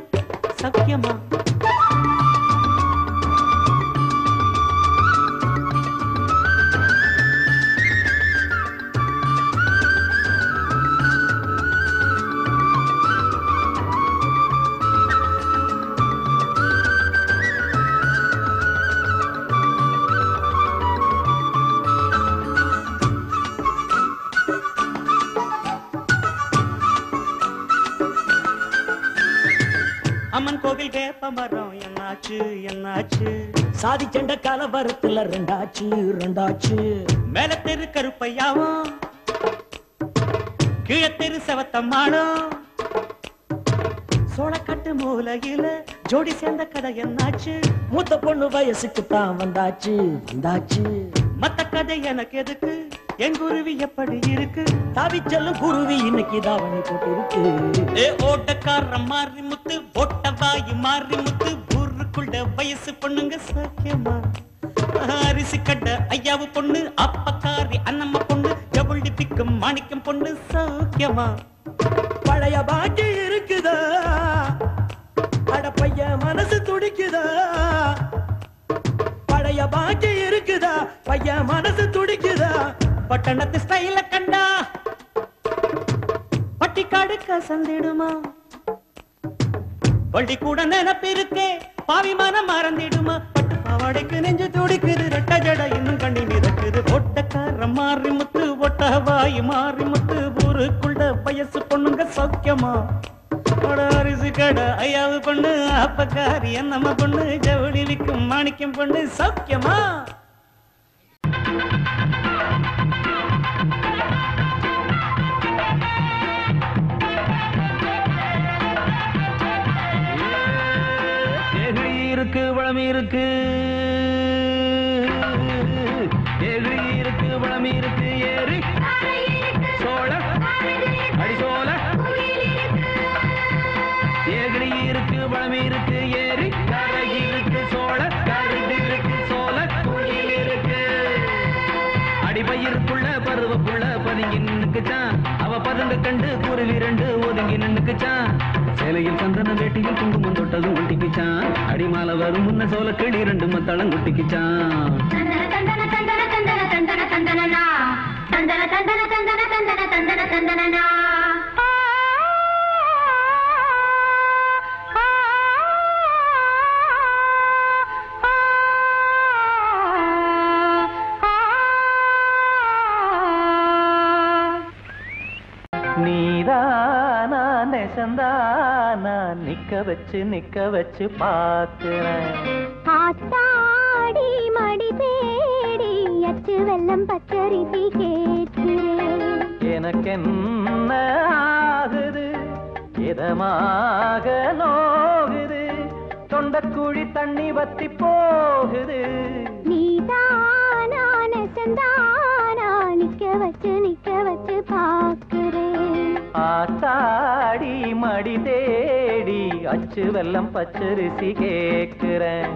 சௌக்கியமா அம்மன் கோவில் வேப்ப மரம் என்னாச்சு என்னாச்சு சாதி சண்ட கலவரத்துல ரெண்டாச்சு ரெண்டாச்சு மேல தெரு கருப்பையாவும் கீழ தெரு செவத்தம்மாளும் சோளக்காட்டு மூலையில ஜோடி சேர்ந்த கதை என்னாச்சு மூத்த பொண்ணு வயசுக்கு தான் வந்தாச்சு வந்தாச்சு மத்த கதை எனக்கு எதுக்கு என் குருவி எப்படி இருக்கு தாவி செல்லும் குருவி இன்னைக்கு தாவணி போட்டு இருக்கு ஓட்டக்கார மாறி முத்து ஒட்டவாயி மாறி முத்து ஊருக்குள்ள வயசு பொண்ணுங்க சௌக்கியமா அரிசி கட்ட ஐயாவு பொண்ணு அப்பக்காரி அண்ணம்மா பொண்ணு டபுள் டிப்பிக்கும் மாணிக்கம் பொண்ணு சௌக்கியமா பழைய பாக்கி இருக்குதா அட பைய மனசு துடிக்குதா பழைய பாக்கி இருக்குதா பைய மனசு துடிக்குதா பட்டணத்து ஸ்டைல கண்டா பட்டிக்காடு கசந்திடுமா பள்ளி கூட நினைப்பிருக்கே பாவி மனம் மறந்திடுமா பட்டு பாவாடைக்கு நெஞ்சு துடிக்குது ரெட்ட ஜட இன்னும் கண்ணி மிதக்குது ஒட்டக்கார மாறி முத்து ஒட்டவாயி மாறி முத்து ஊருக்குள்ள வயசு பொண்ணுங்க சௌக்கியமா அரிசி கடை ஐயாவு பொண்ணு அப்பக்காரி அண்ணம்மா பொண்ணு ஜவுளி விக்கும் மாணிக்கம் பொண்ணு சௌக்கியமா இருக்கு பழம் இருக்கு, ஏழு இருக்கு, பழம் இருக்கு, ஏறி சோழ அடி சோழ, ஏழு இருக்கு, பழம் இருக்கு, ஏறி கரை இருக்கு, சோழ கருது இருக்கு, சோழ குயில் இருக்கு. அடிபயிருக்குள்ள பருவக்குள்ள பதுங்கி நின்னுக்குச்சான், அவ பதுங்க கண்டு குருவி ரெண்டு ஒதுங்கி நின்னுக்குச்சான். சேலையில் சந்தன வேட்டியில் குங்குமம் தொட்டதும் ஒட்டிக்குச்சான், அடிமால வரும் முன்ன சோழ கிளி ரெண்டு மத்தளம் குட்டிக்குச்சான். நீதானா நெசந்தானா நிக்க வச்சு பாக்குறேன். ஆத்தாடி மடி தேடி அச்சு வெள்ளம் பச்சரிசி கேட்கிறேன். எனக்கென்ன ஆகுது, இதமாக நோகுது, தொண்டக்குழி தண்ணி வத்தி போகுது. நீதானா நெசந்தானா நிக்க வச்சு பாக்குறேன். ஆத்தாடி மடி தேடி அச்சு வெள்ளம் பச்சரிசி கேட்கிறேன்.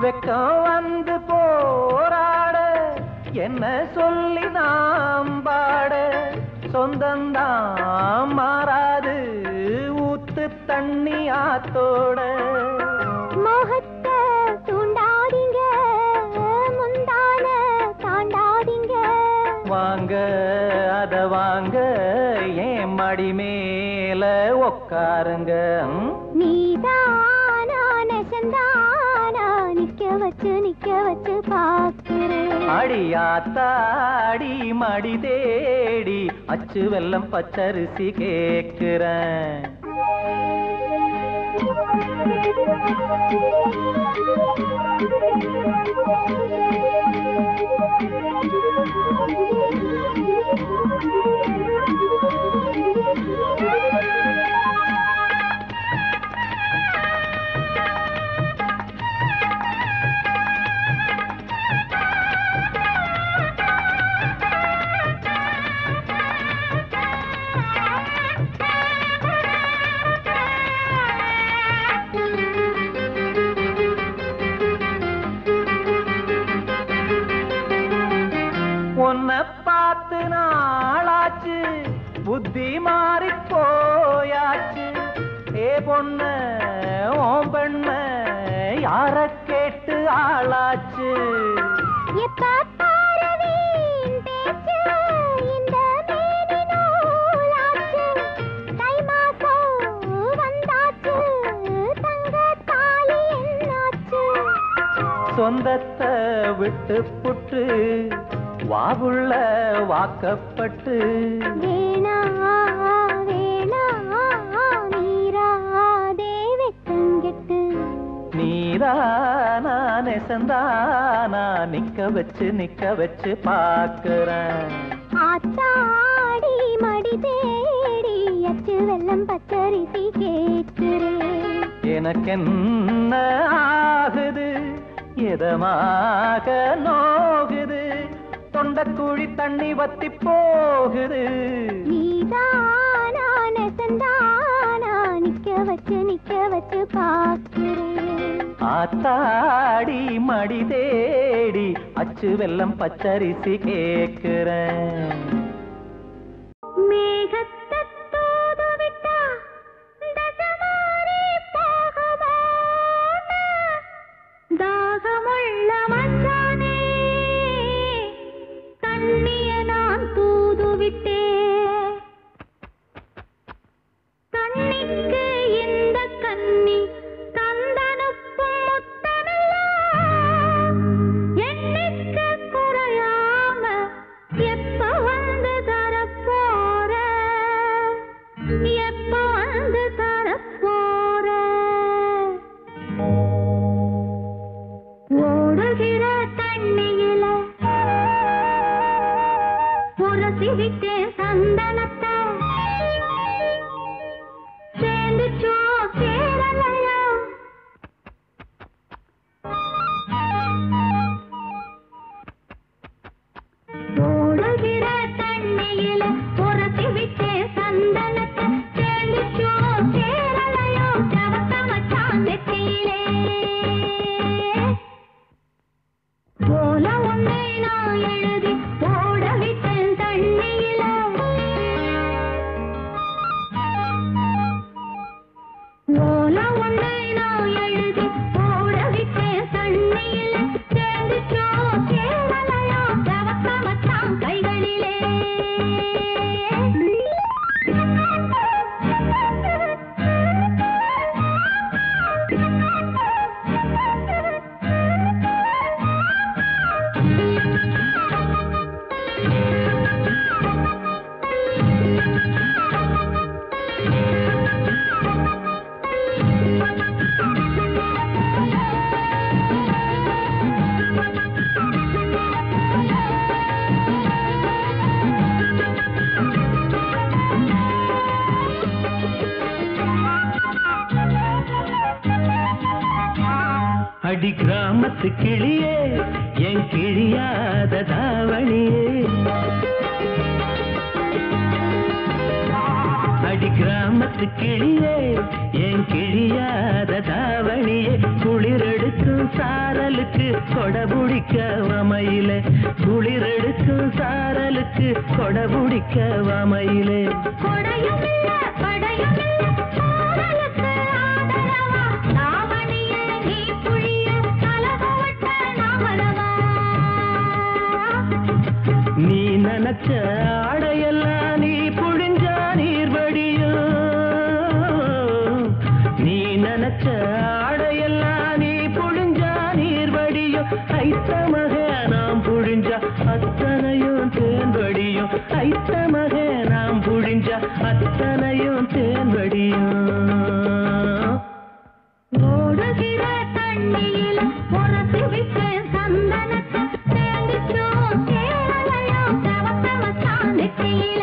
வெக்கம் வந்து போராட என்ன சொல்லி நாம் பாட, சொந்தந்தான் மாறாது ஊத்து தண்ணி ஆத்தோட. மோகத்தை தூண்டாதீங்க, முந்தான தாண்டாதீங்க. வாங்க அத வாங்க ஏன் மடி மேல உக்காருங்க. நீதானா நெசந்தானா நிக்க வச்சு பாக்குறேன். அடியாத்தாடி மடி தேடி அச்சு வெள்ளம் பச்சரிசி கேட்கிறேன். உன்னை பார்த்து நாளாச்சு, புத்தி மாறி போயாச்சு. ஏ பொண்ண ஓம் பெண்ண யார கேட்டு ஆளாச்சு. எப்ப பாரவீன் பேச்சு இந்த மேனி நூலாச்சு. தை மாசம் வந்தாச்சு, தங்க தாலி என்னாச்சு. சொந்தத்தை விட்டு புட்டு வாவுள்ள வாக்கப்பட்டு. வேணா வேணா நீராதே வெக்கங்கெட்டு. நீதானா நெசந்தானா நிக்க வச்சு பாக்குறேன். ஆத்தாடி மடி தேடி அச்சு வெள்ளம் பச்சரிசி கேட்கிறேன். எனக்கென்ன ஆகுது, இதமாக நோகுது, தொண்டக்குழி தண்ணி வத்தி போகுது. நீதானா நெசந்தானா நிக்க வச்சு பார்க்கிறேன். ஆத்தாடி மடி தேடி அச்சு வெல்லம் பச்சரிசி கேக்குறேன். மேகத்தைத் தூதுவிட்டா தசமாரி போகுமோன்னு தாகமுள்ள மச்சானே, கண்ணிய நான் தூதுவிட்டேன். கண்ணிக்கு இந்த கண்ணி தந்தனுப்பும் முத்தமெல்லாம் எண்ணிக்கு குறையாம எப்ப வந்து தரப்போற, எப்ப வந்து தரப்போற. ஓடுகிற தண்ணியில உரசி விட்டேன் சந்தனத்தை, சேர்ந்துச்சோ சேரலையோ. ஓடுகிற தண்ணியில உரசி விட்டேன் சந்தனத்தை, சேர்ந்துச்சோ சேரலையோ. சவத்த மச்சான் நெத்தியிலே போல ஒன்னை நான் எழுதி ஓட விட்டேன் தண்ணியில. ஓல ஒன்னை நான் எழுதி ஓட விட்டேன் தண்ணியில, சேர்ந்துச்சோ சேரலையோ. சவத்த மச்சான் கைகளிலே அடி கிராமத்து கிளியே என் கிழியாத தாவணியே, அடி கிராமத்து கிளியே என் கிழியாத தாவணியே. குளிரெடுக்கும் சாரலுக்கு கொடபுடிக்க வமையிலே, குளிரெடுக்கும் சாரலுக்கு கொடபுடிக்க வமையிலே. கொடையும் இல்ல படையும் இல்ல காதலுக்கு ஆதரவா, தாவணியே நீ புழிய கலகவட்ட நாமரவா. நீ நினைச்ச ஆடையெல்லாம் நீ புழிஞ்சா நீர் வடியும், நீ நினைச்ச ஆடையெல்லாம் நீ புழிஞ்சா நீர் வடியும். ஐத்தமக நாம் புழிஞ்சா அத்தனையும் தேன் வடியும், ஐத்தமக நாம் புழிஞ்சா அத்தனையும் தேன் வடியும். ஓடுகிற தண்ணியில உரசி விட்டேன் சந்தனத்தை, சேர்ந்துச்சோ சேரலையோ. சவத்த மச்சான் நெத்தியில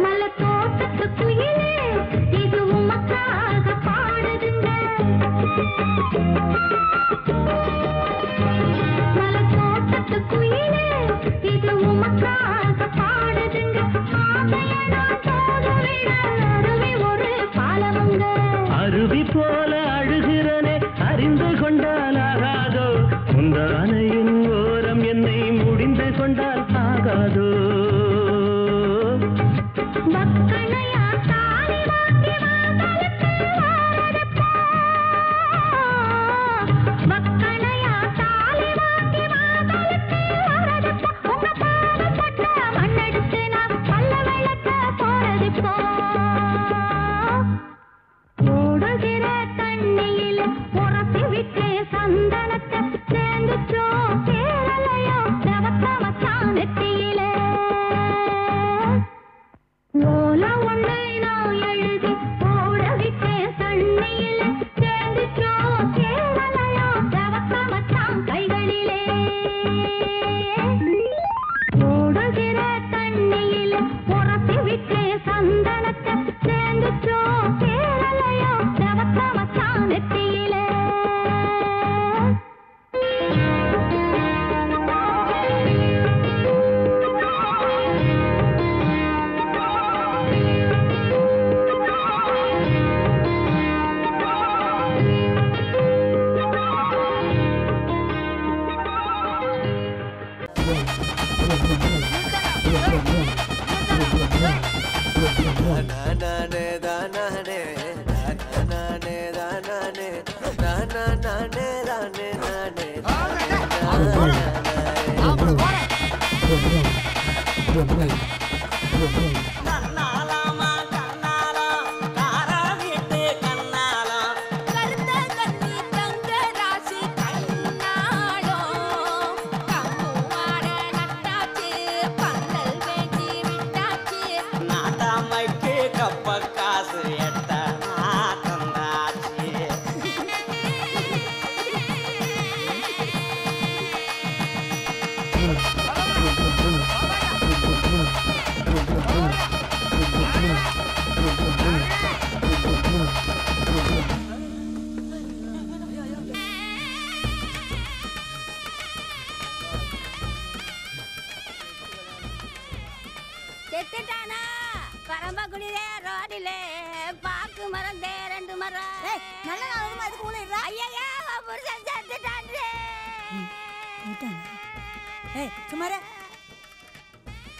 மலத்தோட்டத்து குயிலே இது உமக்காக பாடுதுங்க. மலத்தோட்டத்து குயிலே இது உமக்காக பாடுதுங்க. ஆசைய நான் தோதுவிட அருவி ஒரு பாலமுங்க. அருவி போல அழுகிறனே அறிந்து கொண்டால் ஆகாதோ, முந்தானையின் ஓரம் என்னை முடிந்து கொண்டால் ஆகாதோ. வக்கணையா தாலி வாங்கி வாங்கலுக்கு வாரதப்பா, வக்கணையா தாலி வாங்கி வாங்கலுக்கு வாரதப்பா. உங்க பாவப்பட்ட மண்ணெடுத்து நான் பல்ல விளக்க போறதுப்போ. ஓடுகிற தண்ணியில உரசி விட்டே சந்தனத்தை, சேர்ந்துச்சோ சேரலையோ. சவத்த மச்சான் நெத்தியில ஓல ஒன்னை நான் நானே நானா நானே நானே நானே கண்ணாலாமா கண்ணாலாம் காரா வீட்டு கண்ணாலாம் கருத்த கண்ணி தங்க ராசி கண்ணாளோ கம்புவாட நட்டாச்சு பந்தல் வேண்டி விட்டாச்சு நாட்டாமைக்கு கப்ப காசு எட்ட தந்தாச்சு செத்துட்டானா பரம்பக்குடியிலே ரோடிலே பாக்கு மரம் ரெண்டு மரம் நல்ல நாள் அதுக்கு உள்ள ஐயா புருஷன் செத்துட்டான் ஏய் சுமாரே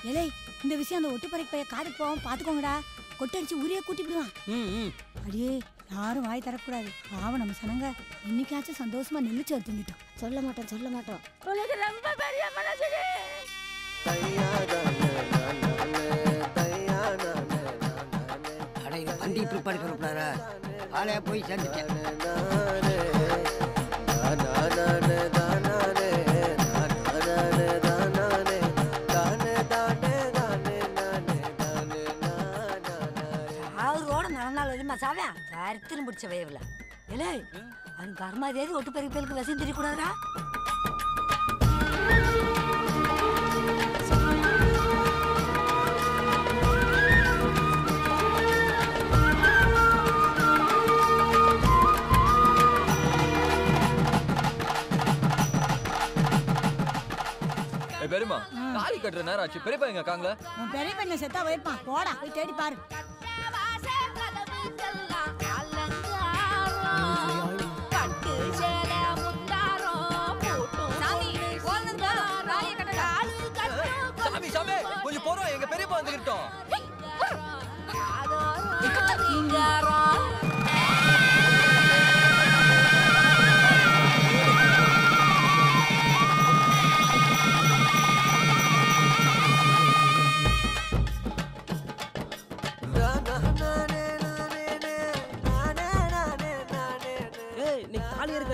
ஏலே இந்த விஷயம் அந்த ஒட்டுப்பறைக்கு போய் காதுக்கு போவோம் பாத்துக்கோங்கடா கொட்டடிச்சு ஊரே கூட்டி விடுவான் அடியே யாரும் வாய் தரக்கூடாது பாவம் நம்ம சனங்க இன்னைக்காச்சும் சந்தோஷமா நெல்லிச்சோறு தின்னுட்டோம் சொல்ல மாட்டோம் உனக்கு ரொம்ப பெரிய மனசு வண்டி ப்ரிப்பேர் பண்ண ஆளையா போய் சேர்ந்துட்டேன் அவரோட நல்ல நாள் எதுமா சாவியா கருத்துன்னு பிடிச்ச வயவுல ஏலே அது கர்மா தேதி ஒட்டு பெரிய பேருக்கு விஷயம் தெரியக்கூடாதா பெரியமா தாலி கட்டுற நேரம் ஆச்சு பெரியப்பா எங்க காங்கள உன் பெரிய பண்ண செத்தா வைப்பான் போடா போய் தேடி பாரு சாமி சாமி கொஞ்சம் போறோம் எங்க பெரியப்பா வந்துகிட்டோம்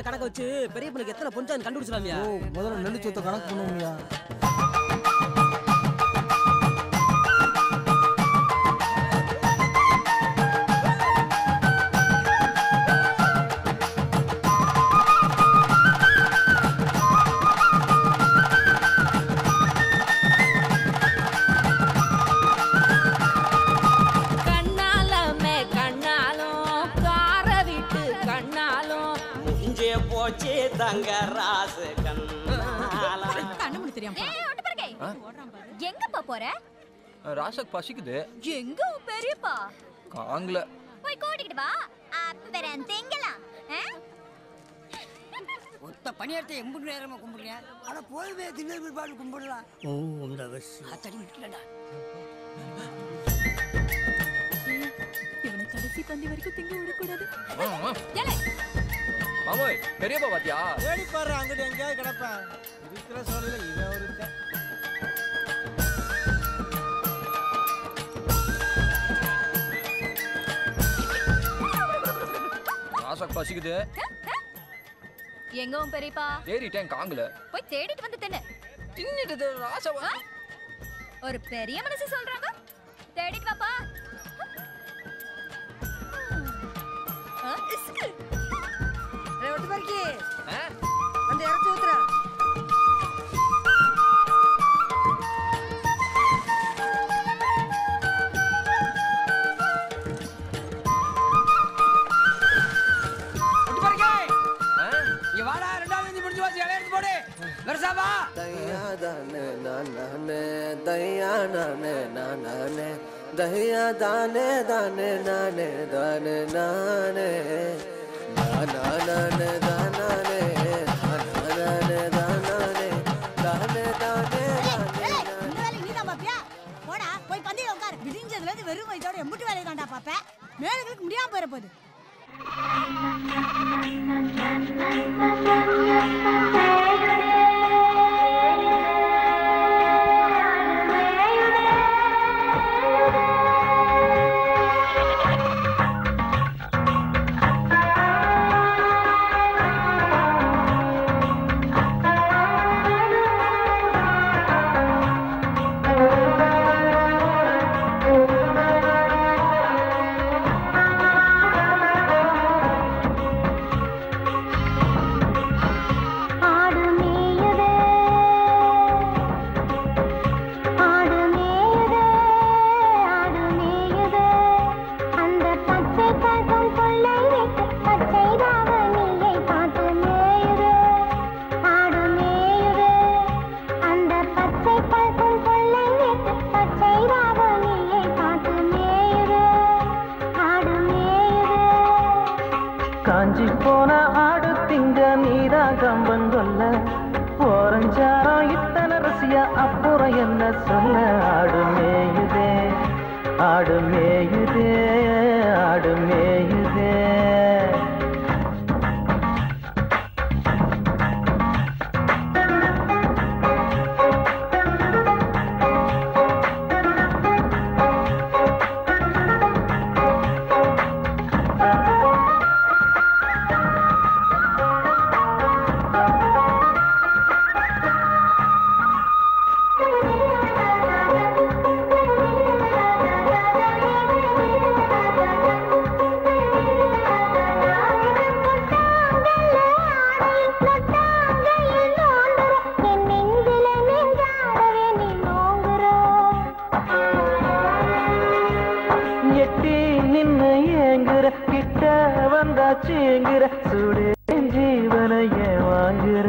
கணக்கு வச்சு பெரிய பொண்ணுக்கு எத்தனை பொஞ்சான்னு கண்டுபிடிச்சலாமியா முதல்ல நெல்லு சொத்தை கணக்கு பண்ணுவோம்யா போச்சு தங்க ராசு கண்ணு தெரியாம எங்கப்பா போற ராசக் பசிக்குது எங்க உன் பெரியப்பா காங்கள போய் கூட்டிக்கிட்டு வா அப்பறம் திங்கலாம் ஒத்த பணியாரத்தை எம்புட்டு நேரமா கும்பிடுறியா ஆனா போயவே திங்க பிற்பாடு கும்பிடலாம் ஓ இந்த விஷயம் அத்தடி விட்டுலடா இவனை கடைசி பந்தி வரைக்கும் திங்க விடக்கூடாது மாமோய் பெரியப்பா பாத்தியா தேடி பாரு அங்கிட்டு எங்கேயாவது கிடப்பேன் இருக்கிற சோழில இதை ஒரு ராசக் பசிக்குது எங்க உன் பெரியப்பா தேடிட்டேன் காங்கள போய் தேடிட்டு வந்து தின்னு தின்னுட்டு ராசா ஒரு பெரிய மனசு சொல்றாங்க தேடிட்டு வாப்பா ஒட்டு பறிக்கி வந்து இறச்சி ஊத்துறா வாடா ரெண்டாவது வந்து முடிஞ்சு வாசி இலைய எடுத்து போடு வெரசாவா தையா தானே நானே தையா நானே நானே தையா தானே தானே நானே தானே நானே தானே தானே தானே தானே தானே தானே போடா போய் பந்தியில உட்காரு விடிஞ்சதுல இருந்து வெறும் வயிற்றோட எம்புட்டு வேலையை தாண்டா பாப்பேன் மேலுக்கு முடியாம போயிட போகுது காஞ்சி போன ஆடு திங்க நீதான் கம்பங்கொல்ல போரஞ்சாரம் இத்தனை ரசியா அப்புறம் என்ன சொல்ல ஆடு மேயுதே ஆடு மேயுதே ஆடு மேயுதே வந்தாச்சுங்கிற சுடு ஜீவனைய வாங்குற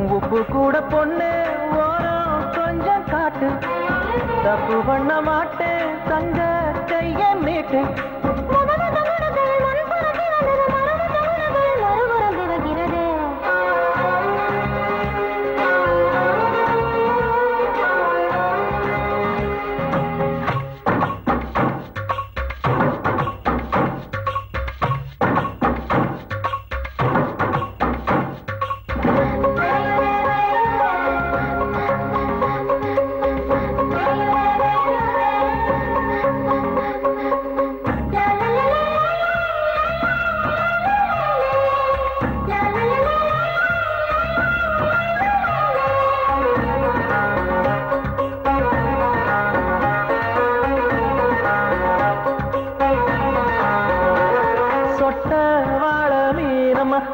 உப்பு கூட பொண்ணு ஓரம் கொஞ்சம் காட்டு தப்பு பண்ண மாட்டேன் தங்க கைய மீட்டு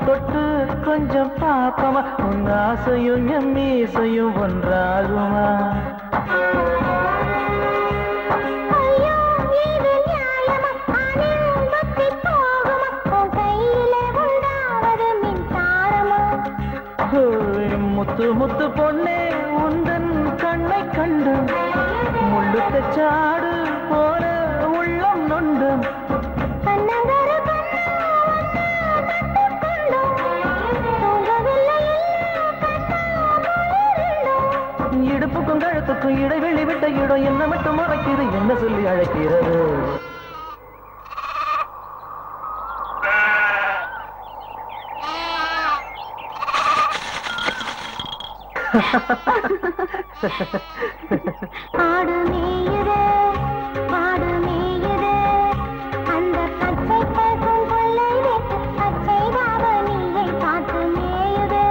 தொட்டு கொஞ்சம் பாப்பமா உன் ஆசையும் என் மீசையும் ஒன்றாகுமா முத்து முத்து பொண்ணே உந்தன் கண்ணை கண்டு முள்ளு தச்சாடு போல உள்ளம் நொண்டும் இடுப்புக்கும் கழுத்துக்கும் இடைவெளி விட்ட இடம் என்ன மட்டும் மறைக்கிறது என்ன சொல்லி அழைக்கிறது ஆடு மேயுதே ஆடு மேயுதே அந்த பச்சை பசும் கொள்ளை வெட்டு பச்சை தாவணியை காத்து மேயுதே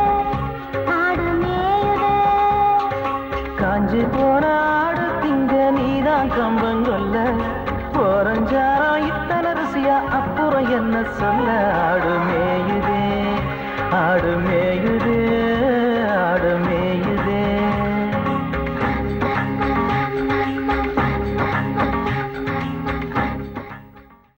ஆடு மேயுதே காஞ்சி போன ஆடு திங்க நீதான் கம்பங்கொல்ல போரஞ்சாரம் இத்தனை ருசியா அப்புறம் என்ன சொல்ல ஆடு மேயுதே ஆடு மே